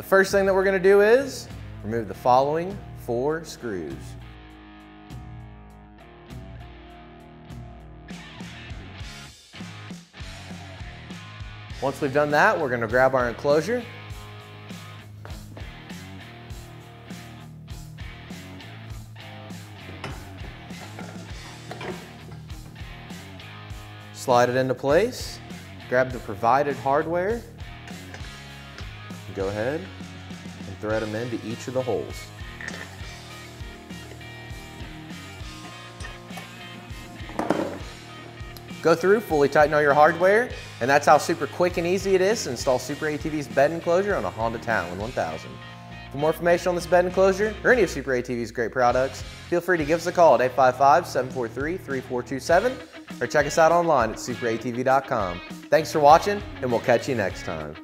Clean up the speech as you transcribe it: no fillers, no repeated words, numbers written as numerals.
first thing that we're going to do is remove the following 4 screws. Once we've done that, we're going to grab our enclosure. Slide it into place, grab the provided hardware, and go ahead and thread them into each of the holes. Go through, fully tighten all your hardware, and that's how super quick and easy it is to install SuperATV's bed enclosure on a Honda Talon 1000. For more information on this bed enclosure or any of SuperATV's great products, feel free to give us a call at 855-743-3427 or check us out online at superatv.com. Thanks for watching, and we'll catch you next time.